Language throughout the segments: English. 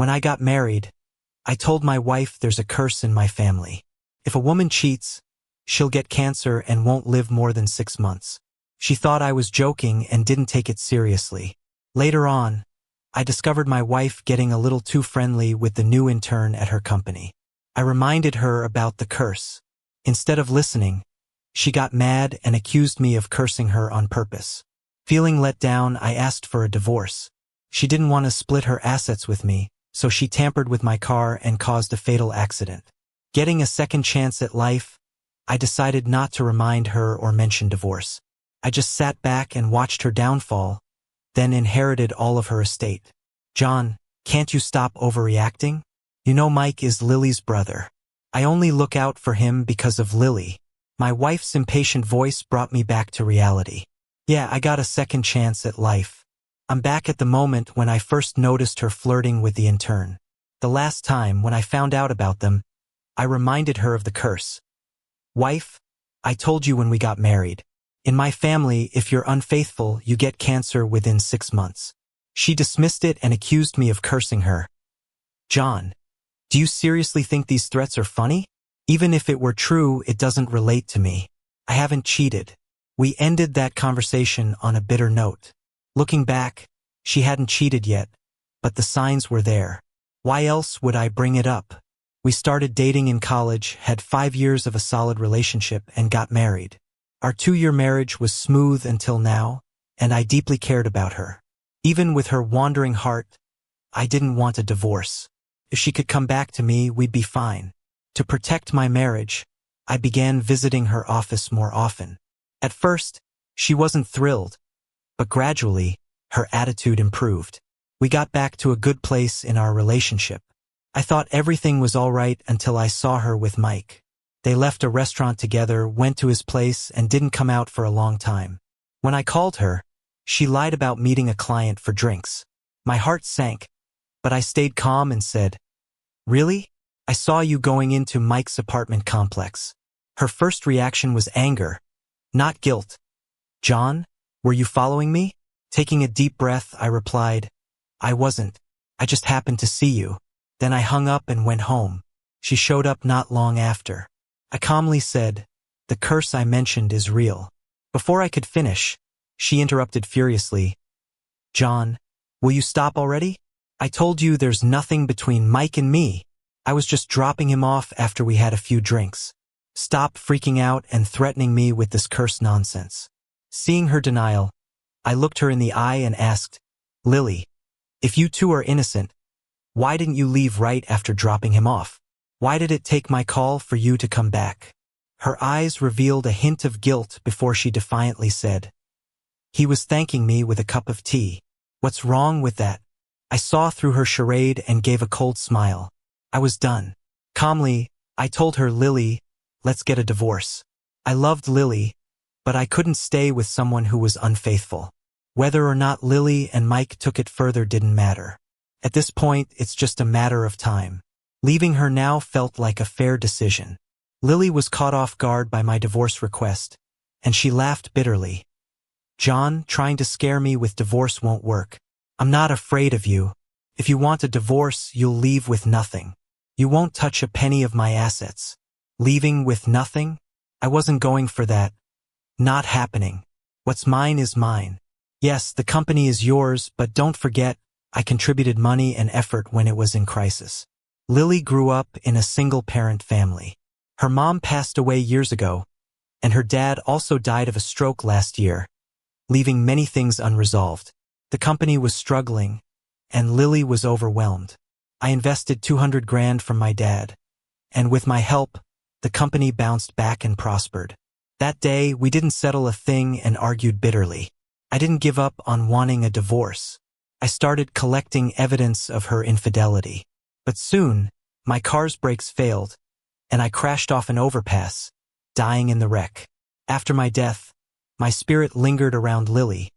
When I got married, I told my wife there's a curse in my family. If a woman cheats, she'll get cancer and won't live more than 6 months. She thought I was joking and didn't take it seriously. Later on, I discovered my wife getting a little too friendly with the new intern at her company. I reminded her about the curse. Instead of listening, she got mad and accused me of cursing her on purpose. Feeling let down, I asked for a divorce. She didn't want to split her assets with me, so she tampered with my car and caused a fatal accident. Getting a second chance at life, I decided not to remind her or mention divorce. I just sat back and watched her downfall, then inherited all of her estate. John, can't you stop overreacting? You know Mike is Lily's brother. I only look out for him because of Lily. My wife's impatient voice brought me back to reality. Yeah, I got a second chance at life. I'm back at the moment when I first noticed her flirting with the intern. The last time, when I found out about them, I reminded her of the curse. Wife, I told you when we got married. In my family, if you're unfaithful, you get cancer within 6 months. She dismissed it and accused me of cursing her. John, do you seriously think these threats are funny? Even if it were true, it doesn't relate to me. I haven't cheated. We ended that conversation on a bitter note. Looking back, she hadn't cheated yet, but the signs were there. Why else would I bring it up? We started dating in college, had 5 years of a solid relationship, and got married. Our 2-year marriage was smooth until now, and I deeply cared about her. Even with her wandering heart, I didn't want a divorce. If she could come back to me, we'd be fine. To protect my marriage, I began visiting her office more often. At first, she wasn't thrilled, but gradually, her attitude improved. We got back to a good place in our relationship. I thought everything was all right until I saw her with Mike. They left a restaurant together, went to his place, and didn't come out for a long time. When I called her, she lied about meeting a client for drinks. My heart sank, but I stayed calm and said, "Really? I saw you going into Mike's apartment complex." Her first reaction was anger, not guilt. "John, were you following me?" Taking a deep breath, I replied, "I wasn't. I just happened to see you." Then I hung up and went home. She showed up not long after. I calmly said, "The curse I mentioned is real." Before I could finish, she interrupted furiously, "John, will you stop already? I told you there's nothing between Mike and me. I was just dropping him off after we had a few drinks. Stop freaking out and threatening me with this curse nonsense." Seeing her denial, I looked her in the eye and asked, "Lily, if you two are innocent, why didn't you leave right after dropping him off? Why did it take my call for you to come back?" Her eyes revealed a hint of guilt before she defiantly said, "He was thanking me with a cup of tea. What's wrong with that?" I saw through her charade and gave a cold smile. I was done. Calmly, I told her, "Lily, let's get a divorce." I loved Lily, but I couldn't stay with someone who was unfaithful. Whether or not Lily and Mike took it further didn't matter. At this point, it's just a matter of time. Leaving her now felt like a fair decision. Lily was caught off guard by my divorce request, and she laughed bitterly. "John, trying to scare me with divorce won't work. I'm not afraid of you. If you want a divorce, you'll leave with nothing. You won't touch a penny of my assets." Leaving with nothing? I wasn't going for that. Not happening. What's mine is mine. Yes, the company is yours, but don't forget, I contributed money and effort when it was in crisis. Lily grew up in a single-parent family. Her mom passed away years ago, and her dad also died of a stroke last year, leaving many things unresolved. The company was struggling, and Lily was overwhelmed. I invested $200,000 from my dad, and with my help, the company bounced back and prospered. That day, we didn't settle a thing and argued bitterly. I didn't give up on wanting a divorce. I started collecting evidence of her infidelity. But soon, my car's brakes failed, and I crashed off an overpass, dying in the wreck. After my death, my spirit lingered around Lily,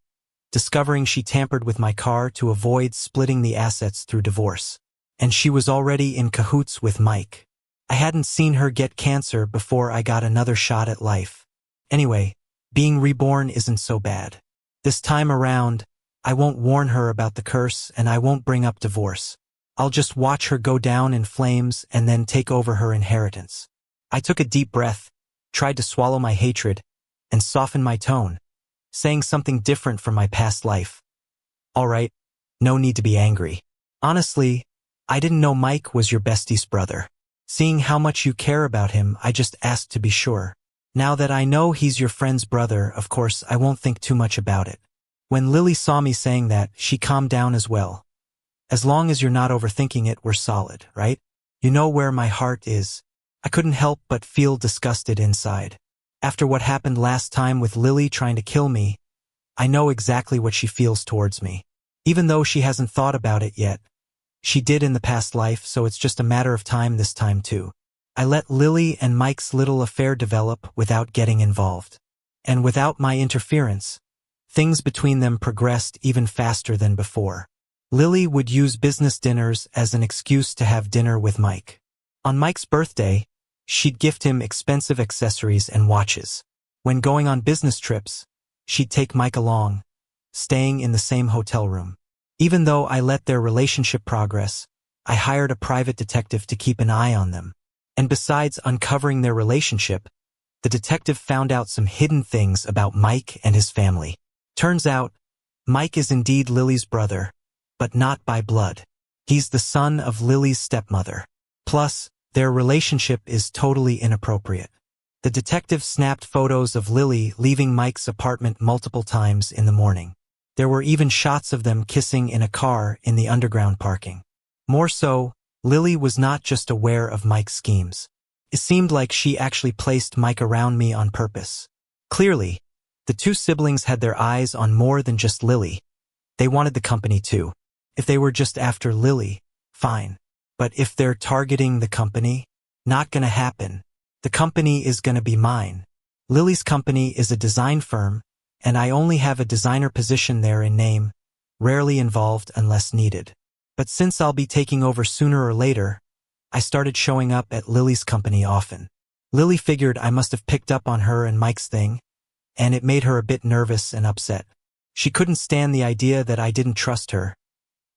discovering she tampered with my car to avoid splitting the assets through divorce. And she was already in cahoots with Mike. I hadn't seen her get cancer before I got another shot at life. Anyway, being reborn isn't so bad. This time around, I won't warn her about the curse and I won't bring up divorce. I'll just watch her go down in flames and then take over her inheritance. I took a deep breath, tried to swallow my hatred, and soften my tone, saying something different from my past life. All right, no need to be angry. Honestly, I didn't know Mike was your bestie's brother. Seeing how much you care about him, I just asked to be sure. Now that I know he's your friend's brother, of course, I won't think too much about it. When Lily saw me saying that, she calmed down as well. As long as you're not overthinking it, we're solid, right? You know where my heart is. I couldn't help but feel disgusted inside. After what happened last time with Lily trying to kill me, I know exactly what she feels towards me. Even though she hasn't thought about it yet, she did in the past life, so it's just a matter of time this time too. I let Lily and Mike's little affair develop without getting involved. And without my interference, things between them progressed even faster than before. Lily would use business dinners as an excuse to have dinner with Mike. On Mike's birthday, she'd gift him expensive accessories and watches. When going on business trips, she'd take Mike along, staying in the same hotel room. Even though I let their relationship progress, I hired a private detective to keep an eye on them. And besides uncovering their relationship, the detective found out some hidden things about Mike and his family. Turns out, Mike is indeed Lily's brother, but not by blood. He's the son of Lily's stepmother. Plus, their relationship is totally inappropriate. The detective snapped photos of Lily leaving Mike's apartment multiple times in the morning. There were even shots of them kissing in a car in the underground parking. More so, Lily was not just aware of Mike's schemes. It seemed like she actually placed Mike around me on purpose. Clearly, the two siblings had their eyes on more than just Lily. They wanted the company too. If they were just after Lily, fine. But if they're targeting the company, not gonna happen. The company is gonna be mine. Lily's company is a design firm, and I only have a designer position there in name, rarely involved unless needed. But since I'll be taking over sooner or later, I started showing up at Lily's company often. Lily figured I must have picked up on her and Mike's thing, and it made her a bit nervous and upset. She couldn't stand the idea that I didn't trust her,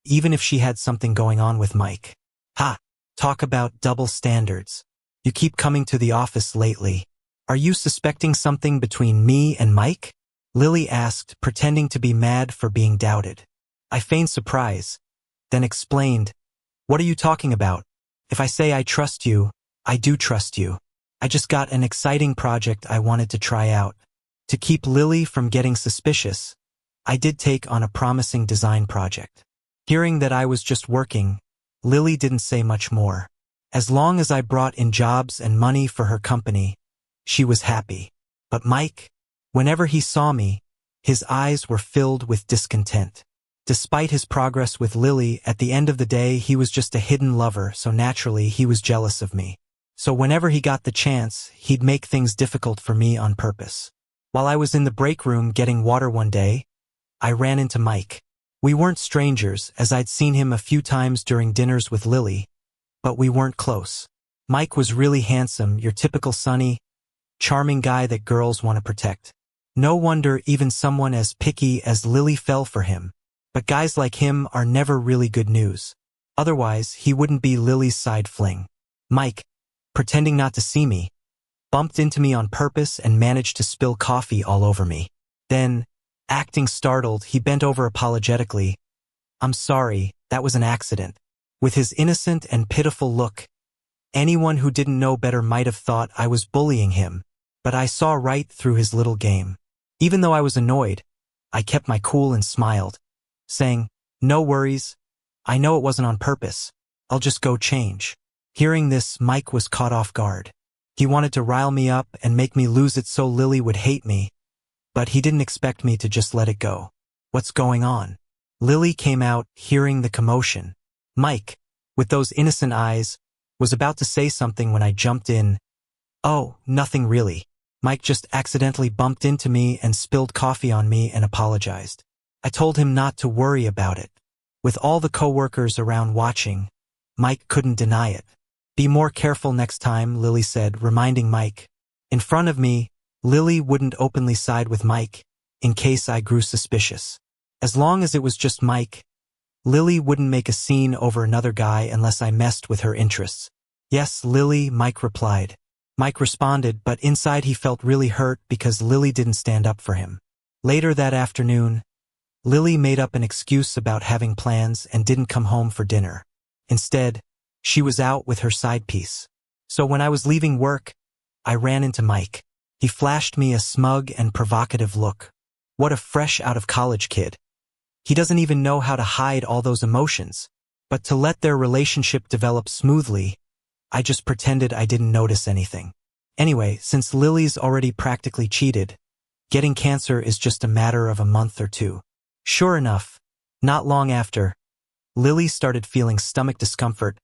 even if she had something going on with Mike. Ha! Talk about double standards. You keep coming to the office lately. Are you suspecting something between me and Mike? Lily asked, pretending to be mad for being doubted. I feigned surprise, then explained, "What are you talking about? If I say I trust you, I do trust you. I just got an exciting project I wanted to try out." To keep Lily from getting suspicious, I did take on a promising design project. Hearing that I was just working, Lily didn't say much more. As long as I brought in jobs and money for her company, she was happy. But Mike, whenever he saw me, his eyes were filled with discontent. Despite his progress with Lily, at the end of the day he was just a hidden lover, so naturally he was jealous of me. So whenever he got the chance, he'd make things difficult for me on purpose. While I was in the break room getting water one day, I ran into Mike. We weren't strangers, as I'd seen him a few times during dinners with Lily, but we weren't close. Mike was really handsome, your typical sunny, charming guy that girls want to protect. No wonder even someone as picky as Lily fell for him. But guys like him are never really good news. Otherwise, he wouldn't be Lily's side fling. Mike, pretending not to see me, bumped into me on purpose and managed to spill coffee all over me. Then, acting startled, he bent over apologetically. "I'm sorry, that was an accident." With his innocent and pitiful look, anyone who didn't know better might have thought I was bullying him, but I saw right through his little game. Even though I was annoyed, I kept my cool and smiled, saying, "No worries, I know it wasn't on purpose. I'll just go change." Hearing this, Mike was caught off guard. He wanted to rile me up and make me lose it so Lily would hate me, but he didn't expect me to just let it go. "What's going on?" Lily came out, hearing the commotion. Mike, with those innocent eyes, was about to say something when I jumped in. "Oh, nothing really. Mike just accidentally bumped into me and spilled coffee on me and apologized." I told him not to worry about it. With all the coworkers around watching, Mike couldn't deny it. "Be more careful next time," Lily said, reminding Mike. In front of me, Lily wouldn't openly side with Mike, in case I grew suspicious. As long as it was just Mike, Lily wouldn't make a scene over another guy unless I messed with her interests. Yes, Lily, Mike replied. Mike responded, but inside he felt really hurt because Lily didn't stand up for him. Later that afternoon, Lily made up an excuse about having plans and didn't come home for dinner. Instead, she was out with her side piece. So when I was leaving work, I ran into Mike. He flashed me a smug and provocative look. What a fresh out of college kid. He doesn't even know how to hide all those emotions. But to let their relationship develop smoothly, I just pretended I didn't notice anything. Anyway, since Lily's already practically cheated, getting cancer is just a matter of a month or two. Sure enough, not long after, Lily started feeling stomach discomfort,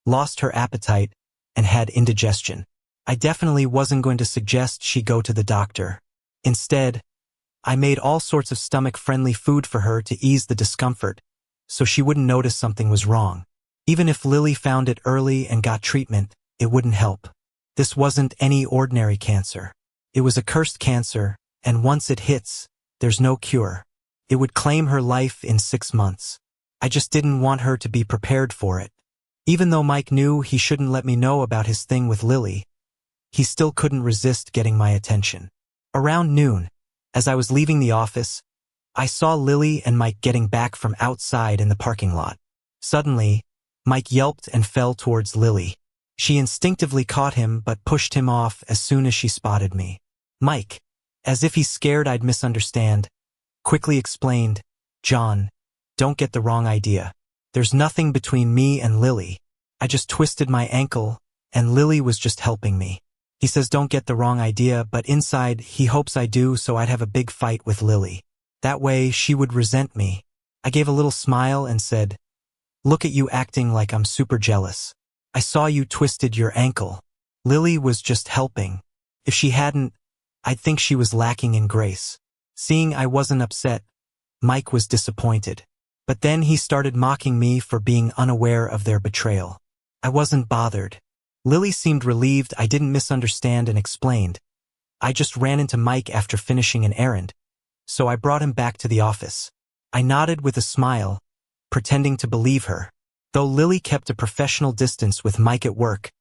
lost her appetite, and had indigestion. I definitely wasn't going to suggest she go to the doctor. Instead, I made all sorts of stomach-friendly food for her to ease the discomfort, so she wouldn't notice something was wrong. Even if Lily found it early and got treatment, it wouldn't help. This wasn't any ordinary cancer. It was a cursed cancer, and once it hits, there's no cure. It would claim her life in 6 months. I just didn't want her to be prepared for it. Even though Mike knew he shouldn't let me know about his thing with Lily, he still couldn't resist getting my attention. Around noon, as I was leaving the office, I saw Lily and Mike getting back from outside in the parking lot. Suddenly, Mike yelped and fell towards Lily. She instinctively caught him but pushed him off as soon as she spotted me. Mike, as if he's scared I'd misunderstand, quickly explained, "John, don't get the wrong idea. There's nothing between me and Lily. I just twisted my ankle, and Lily was just helping me." He says don't get the wrong idea, but inside he hopes I do, so I'd have a big fight with Lily. That way she would resent me. I gave a little smile and said, "Look at you acting like I'm super jealous. I saw you twisted your ankle. Lily was just helping. If she hadn't, I'd think she was lacking in grace." Seeing I wasn't upset, Mike was disappointed. But then he started mocking me for being unaware of their betrayal. I wasn't bothered. Lily seemed relieved I didn't misunderstand and explained, "I just ran into Mike after finishing an errand, so I brought him back to the office." I nodded with a smile, pretending to believe her. Though Lily kept a professional distance with Mike at work,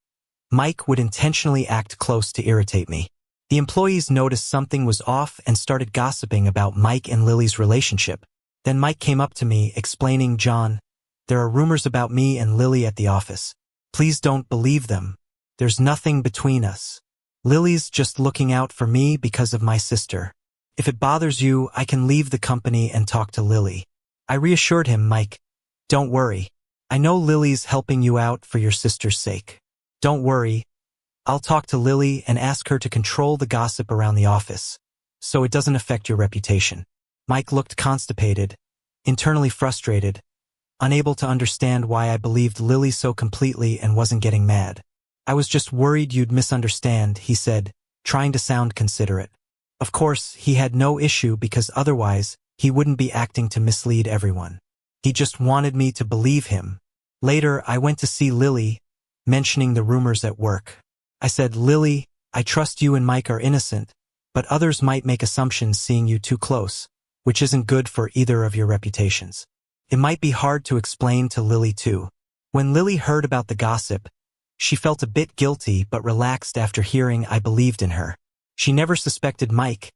Mike would intentionally act close to irritate me. The employees noticed something was off and started gossiping about Mike and Lily's relationship. Then Mike came up to me, explaining, "John, there are rumors about me and Lily at the office. Please don't believe them. There's nothing between us. Lily's just looking out for me because of my sister. If it bothers you, I can leave the company and talk to Lily." I reassured him, "Mike, don't worry. I know Lily's helping you out for your sister's sake. Don't worry. I'll talk to Lily and ask her to control the gossip around the office, so it doesn't affect your reputation." Mike looked constipated, internally frustrated, unable to understand why I believed Lily so completely and wasn't getting mad. "I was just worried you'd misunderstand," he said, trying to sound considerate. Of course, he had no issue because otherwise he wouldn't be acting to mislead everyone. He just wanted me to believe him. Later, I went to see Lily, mentioning the rumors at work. I said, "Lily, I trust you and Mike are innocent, but others might make assumptions seeing you too close, which isn't good for either of your reputations. It might be hard to explain to Lily too." When Lily heard about the gossip, she felt a bit guilty but relaxed after hearing I believed in her. She never suspected Mike,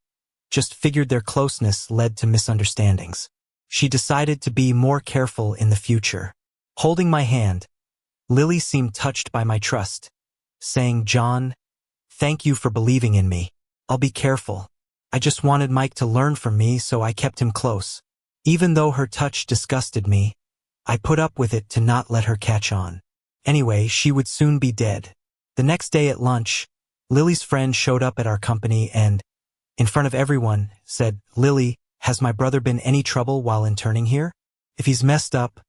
just figured their closeness led to misunderstandings. She decided to be more careful in the future. Holding my hand, Lily seemed touched by my trust, saying, "John, thank you for believing in me. I'll be careful. I just wanted Mike to learn from me, so I kept him close." Even though her touch disgusted me, I put up with it to not let her catch on. Anyway, she would soon be dead. The next day at lunch, Lily's friend showed up at our company and, in front of everyone, said, "Lily, has my brother been any trouble while interning here? If he's messed up,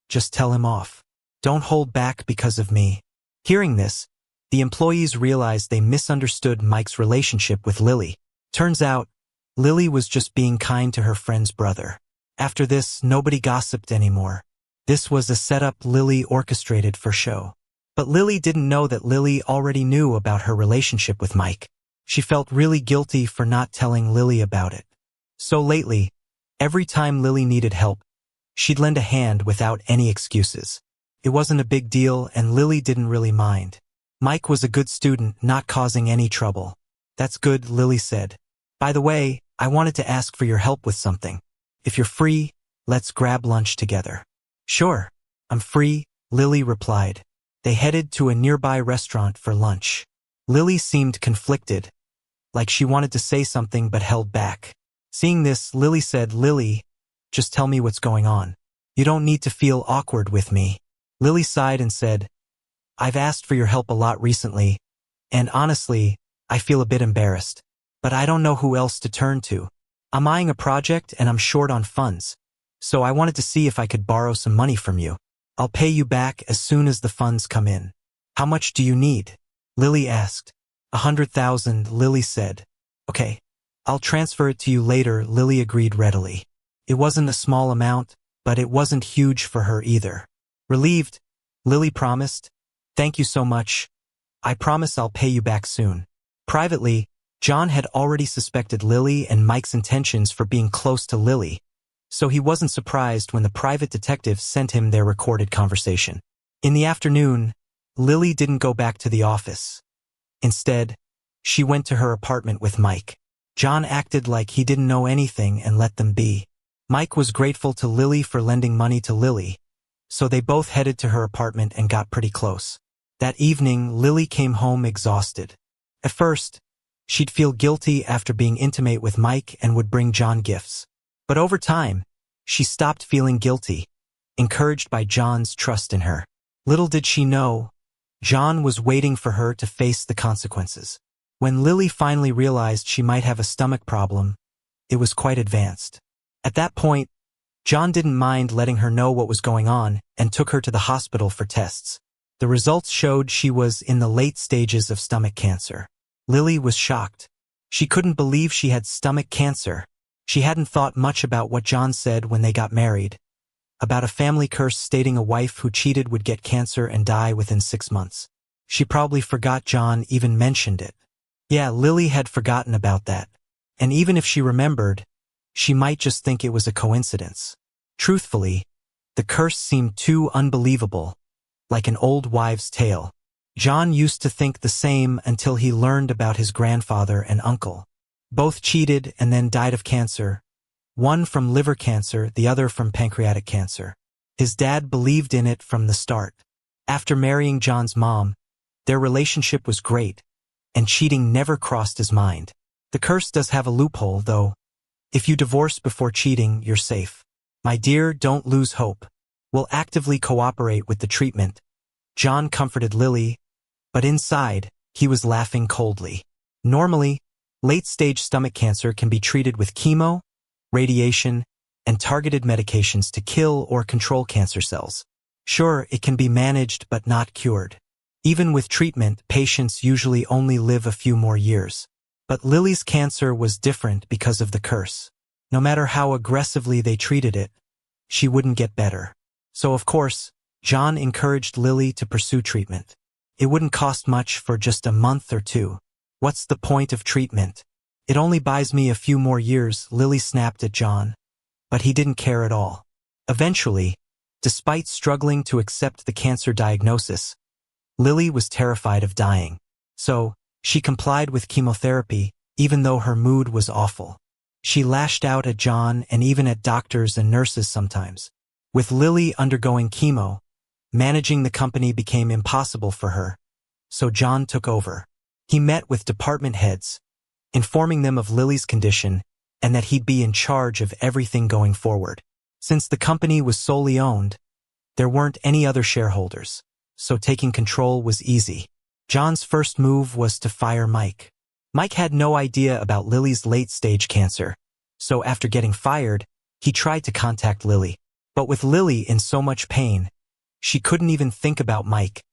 just tell him off. Don't hold back because of me." Hearing this, the employees realized they misunderstood Mike's relationship with Lily. Turns out, Lily was just being kind to her friend's brother. After this, nobody gossiped anymore. This was a setup Lily orchestrated for show. But Lily didn't know that Lily already knew about her relationship with Mike. She felt really guilty for not telling Lily about it. So lately, every time Lily needed help, She'd lend a hand without any excuses. It wasn't a big deal, and Lily didn't really mind. Mike was a good student, not causing any trouble. That's good, Lily said. By the way, I wanted to ask for your help with something. If you're free, let's grab lunch together. Sure, I'm free, Lily replied. They headed to a nearby restaurant for lunch. Lily seemed conflicted, like she wanted to say something but held back. Seeing this, Lily said, Lily, just tell me what's going on. You don't need to feel awkward with me. Lily sighed and said, I've asked for your help a lot recently, and honestly, I feel a bit embarrassed. But I don't know who else to turn to. I'm eyeing a project and I'm short on funds, so I wanted to see if I could borrow some money from you. I'll pay you back as soon as the funds come in. How much do you need? Lily asked. 100,000, Lily said. Okay, I'll transfer it to you later, Lily agreed readily. It wasn't a small amount, but it wasn't huge for her either. Relieved, Lily promised, Thank you so much. I promise I'll pay you back soon. Privately, John had already suspected Lily and Mike's intentions for being close to Lily, so he wasn't surprised when the private detective sent him their recorded conversation. In the afternoon, Lily didn't go back to the office. Instead, she went to her apartment with Mike. John acted like he didn't know anything and let them be. Mike was grateful to Lily for lending money to Lily, so they both headed to her apartment and got pretty close. That evening, Lily came home exhausted. At first, she'd feel guilty after being intimate with Mike and would bring John gifts. But over time, she stopped feeling guilty, encouraged by John's trust in her. Little did she know, John was waiting for her to face the consequences. When Lily finally realized she might have a stomach problem, it was quite advanced. At that point, John didn't mind letting her know what was going on and took her to the hospital for tests. The results showed she was in the late stages of stomach cancer. Lily was shocked. She couldn't believe she had stomach cancer. She hadn't thought much about what John said when they got married, about a family curse stating a wife who cheated would get cancer and die within 6 months. She probably forgot John even mentioned it. Yeah, Lily had forgotten about that. And even if she remembered, she might just think it was a coincidence. Truthfully, the curse seemed too unbelievable, like an old wives' tale. John used to think the same until he learned about his grandfather and uncle. Both cheated and then died of cancer, one from liver cancer, the other from pancreatic cancer. His dad believed in it from the start. After marrying John's mom, their relationship was great, and cheating never crossed his mind. The curse does have a loophole, though. If you divorce before cheating, you're safe. My dear, don't lose hope. We'll actively cooperate with the treatment. John comforted Lily, but inside, he was laughing coldly. Normally, late-stage stomach cancer can be treated with chemo, radiation, and targeted medications to kill or control cancer cells. Sure, it can be managed but not cured. Even with treatment, patients usually only live a few more years. But Lily's cancer was different because of the curse. No matter how aggressively they treated it, she wouldn't get better. So of course, John encouraged Lily to pursue treatment. It wouldn't cost much for just a month or two. What's the point of treatment? It only buys me a few more years, Lily snapped at John. But he didn't care at all. Eventually, despite struggling to accept the cancer diagnosis, Lily was terrified of dying. So, she complied with chemotherapy, even though her mood was awful. She lashed out at John and even at doctors and nurses sometimes. With Lily undergoing chemo, managing the company became impossible for her, so John took over. He met with department heads, informing them of Lily's condition and that he'd be in charge of everything going forward. Since the company was solely owned, there weren't any other shareholders, so taking control was easy. John's first move was to fire Mike. Mike had no idea about Lily's late-stage cancer, so after getting fired, he tried to contact Lily. But with Lily in so much pain, she couldn't even think about Mike,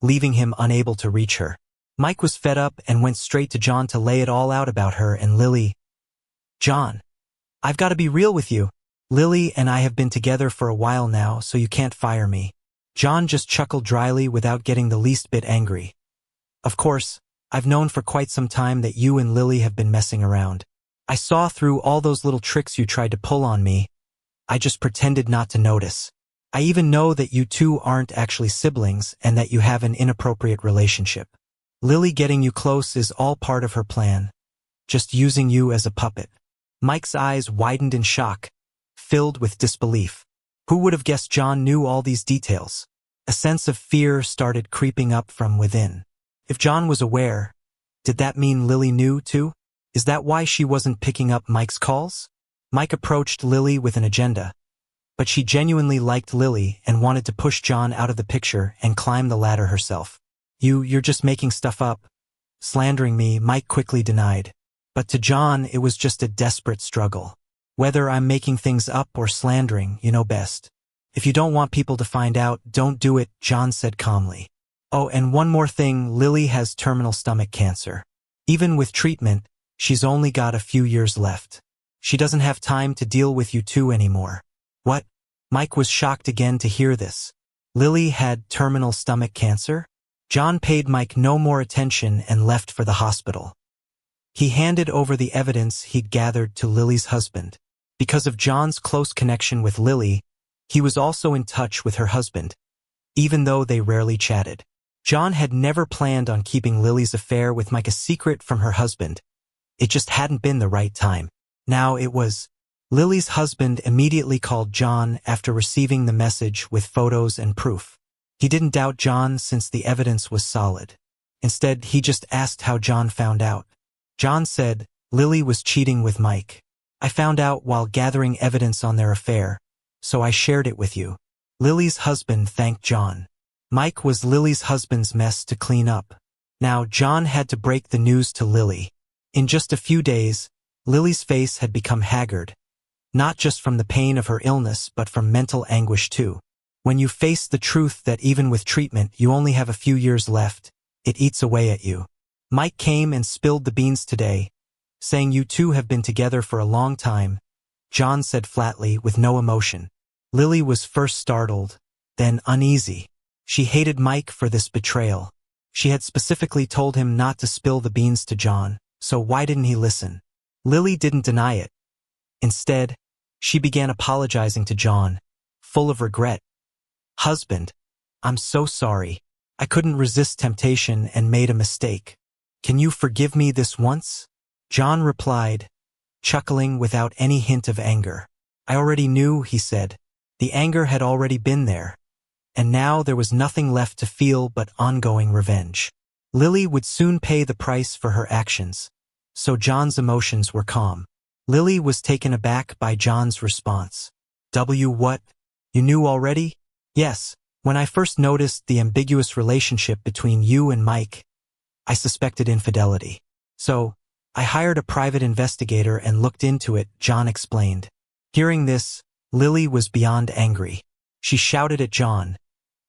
leaving him unable to reach her. Mike was fed up and went straight to John to lay it all out about her and Lily. John, I've got to be real with you. Lily and I have been together for a while now, so you can't fire me. John just chuckled dryly without getting the least bit angry. Of course, I've known for quite some time that you and Lily have been messing around. I saw through all those little tricks you tried to pull on me. I just pretended not to notice. I even know that you two aren't actually siblings and that you have an inappropriate relationship. Lily getting you close is all part of her plan, just using you as a puppet." Mike's eyes widened in shock, filled with disbelief. Who would have guessed John knew all these details? A sense of fear started creeping up from within. If John was aware, did that mean Lily knew too? Is that why she wasn't picking up Mike's calls? Mike approached Lily with an agenda, but she genuinely liked Lily and wanted to push John out of the picture and climb the ladder herself. You're just making stuff up. Slandering me," Mike quickly denied. But to John, it was just a desperate struggle. "Whether I'm making things up or slandering, you know best. If you don't want people to find out, don't do it," John said calmly. "Oh, and one more thing, Lily has terminal stomach cancer. Even with treatment, she's only got a few years left. She doesn't have time to deal with you two anymore." "What?" Mike was shocked again to hear this. Lily had terminal stomach cancer? John paid Mike no more attention and left for the hospital. He handed over the evidence he'd gathered to Lily's husband. Because of John's close connection with Lily, he was also in touch with her husband, even though they rarely chatted. John had never planned on keeping Lily's affair with Mike a secret from her husband. It just hadn't been the right time. Now it was. Lily's husband immediately called John after receiving the message with photos and proof. He didn't doubt John since the evidence was solid. Instead, he just asked how John found out. John said, "Lily was cheating with Mike. I found out while gathering evidence on their affair, so I shared it with you." Lily's husband thanked John. Mike was Lily's husband's mess to clean up. Now John had to break the news to Lily. In just a few days, Lily's face had become haggard, not just from the pain of her illness but from mental anguish too. When you face the truth that even with treatment you only have a few years left, it eats away at you. Mike came and spilled the beans today, saying you two have been together for a long time, John said flatly with no emotion. Lily was first startled, then uneasy. She hated Mike for this betrayal. She had specifically told him not to spill the beans to John, so why didn't he listen? Lily didn't deny it. Instead, she began apologizing to John, full of regret. "Husband, I'm so sorry. I couldn't resist temptation and made a mistake. Can you forgive me this once?" John replied, chuckling without any hint of anger. "I already knew," he said. The anger had already been there, and now there was nothing left to feel but ongoing revenge. Lily would soon pay the price for her actions, so John's emotions were calm. Lily was taken aback by John's response. What? You knew already?" "Yes. When I first noticed the ambiguous relationship between you and Mike, I suspected infidelity. So, I hired a private investigator and looked into it," John explained. Hearing this, Lily was beyond angry. She shouted at John,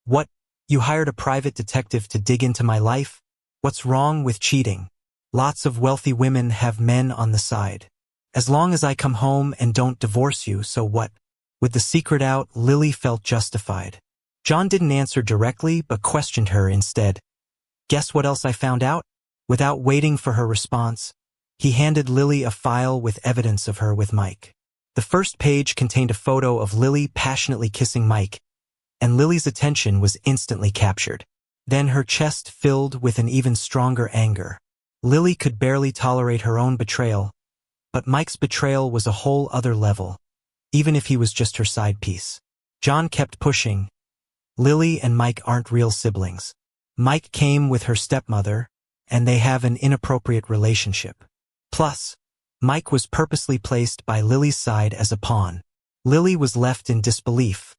"What? You hired a private detective to dig into my life? What's wrong with cheating? Lots of wealthy women have men on the side. As long as I come home and don't divorce you, so what?" With the secret out, Lily felt justified. John didn't answer directly but questioned her instead. "Guess what else I found out?" Without waiting for her response, he handed Lily a file with evidence of her with Mike. The first page contained a photo of Lily passionately kissing Mike, and Lily's attention was instantly captured. Then her chest filled with an even stronger anger. Lily could barely tolerate her own betrayal, but Mike's betrayal was a whole other level, even if he was just her side piece. John kept pushing. Lily and Mike aren't real siblings. Mike came with her stepmother, and they have an inappropriate relationship. Plus, Mike was purposely placed by Lily's side as a pawn. Lily was left in disbelief,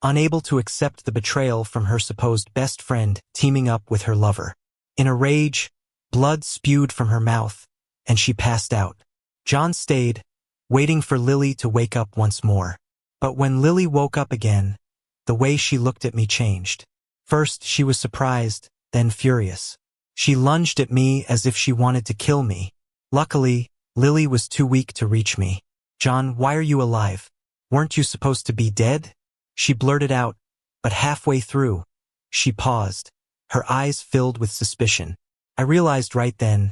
unable to accept the betrayal from her supposed best friend teaming up with her lover. In a rage, blood spewed from her mouth, and she passed out. John stayed, waiting for Lily to wake up once more. But when Lily woke up again, the way she looked at me changed. First, she was surprised, then furious. She lunged at me as if she wanted to kill me. Luckily, Lily was too weak to reach me. "John, why are you alive? Weren't you supposed to be dead?" She blurted out, but halfway through, she paused, her eyes filled with suspicion. I realized right then,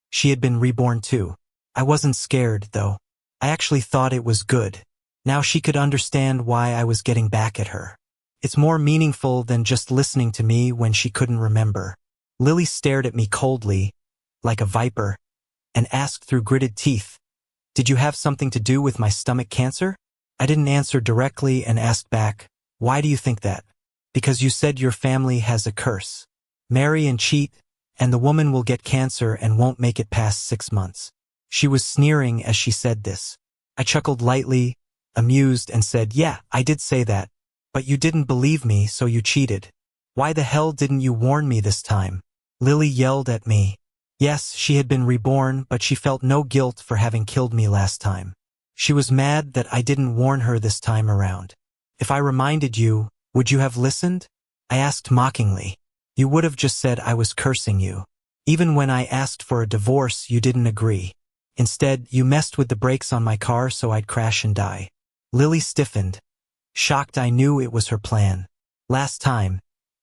she had been reborn too. I wasn't scared, though. I actually thought it was good. Now she could understand why I was getting back at her. It's more meaningful than just listening to me when she couldn't remember. Lily stared at me coldly, like a viper, and asked through gritted teeth, "Did you have something to do with my stomach cancer?" I didn't answer directly and asked back, "Why do you think that?" "Because you said your family has a curse. Marry and cheat, and the woman will get cancer and won't make it past 6 months." She was sneering as she said this. I chuckled lightly, amused, and said, "Yeah, I did say that. But you didn't believe me, so you cheated. Why the hell didn't you warn me this time?" Lily yelled at me. Yes, she had been reborn, but she felt no guilt for having killed me last time. She was mad that I didn't warn her this time around. "If I reminded you, would you have listened?" I asked mockingly. "You would have just said I was cursing you. Even when I asked for a divorce, you didn't agree. Instead, you messed with the brakes on my car so I'd crash and die." Lily stiffened. Shocked, I knew it was her plan. Last time,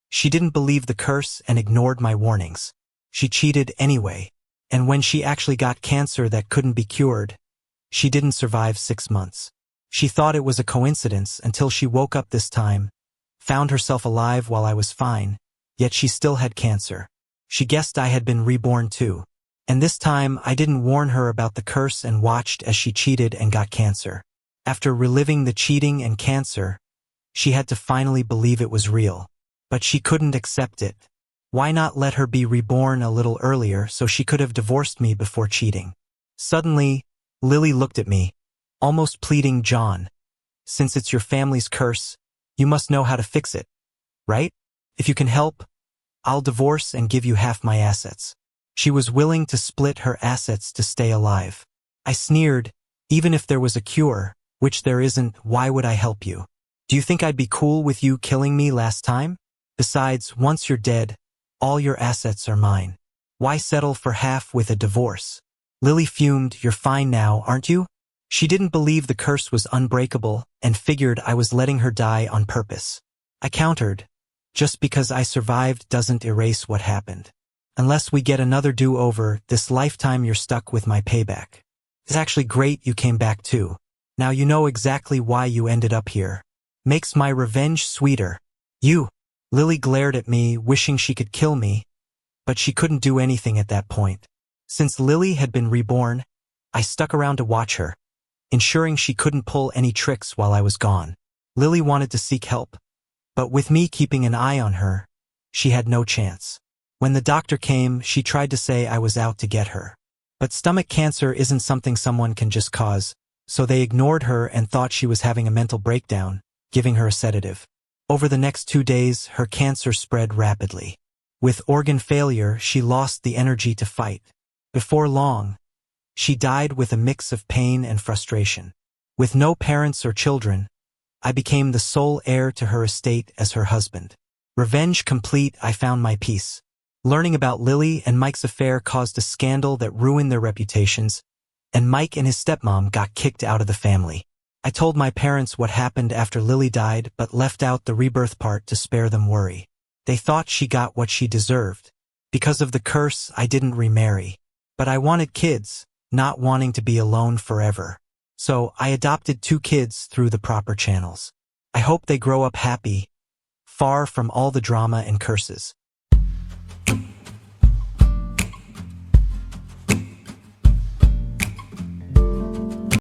she didn't believe the curse and ignored my warnings. She cheated anyway, and when she actually got cancer that couldn't be cured, she didn't survive 6 months. She thought it was a coincidence until she woke up this time, found herself alive while I was fine, yet she still had cancer. She guessed I had been reborn too. And this time I didn't warn her about the curse and watched as she cheated and got cancer. After reliving the cheating and cancer, she had to finally believe it was real. But she couldn't accept it. Why not let her be reborn a little earlier so she could have divorced me before cheating? Suddenly, Lily looked at me, almost pleading, "John, since it's your family's curse, you must know how to fix it, right? If you can help, I'll divorce and give you half my assets." She was willing to split her assets to stay alive. I sneered, "Even if there was a cure, which there isn't, why would I help you? Do you think I'd be cool with you killing me last time? Besides, once you're dead, all your assets are mine. Why settle for half with a divorce?" Lily fumed, "You're fine now, aren't you?" She didn't believe the curse was unbreakable and figured I was letting her die on purpose. I countered, "Just because I survived doesn't erase what happened. Unless we get another do-over, this lifetime you're stuck with my payback. It's actually great you came back too. Now you know exactly why you ended up here. Makes my revenge sweeter." "You." Lily glared at me, wishing she could kill me, but she couldn't do anything at that point. Since Lily had been reborn, I stuck around to watch her, ensuring she couldn't pull any tricks while I was gone. Lily wanted to seek help, but with me keeping an eye on her, she had no chance. When the doctor came, she tried to say I was out to get her. But stomach cancer isn't something someone can just cause, so they ignored her and thought she was having a mental breakdown, giving her a sedative. Over the next 2 days, her cancer spread rapidly. With organ failure, she lost the energy to fight. Before long, she died with a mix of pain and frustration. With no parents or children, I became the sole heir to her estate as her husband. Revenge complete, I found my peace. Learning about Lily and Mike's affair caused a scandal that ruined their reputations, and Mike and his stepmom got kicked out of the family. I told my parents what happened after Lily died, but left out the rebirth part to spare them worry. They thought she got what she deserved. Because of the curse, I didn't remarry. But I wanted kids, not wanting to be alone forever. So I adopted 2 kids through the proper channels. I hope they grow up happy, far from all the drama and curses.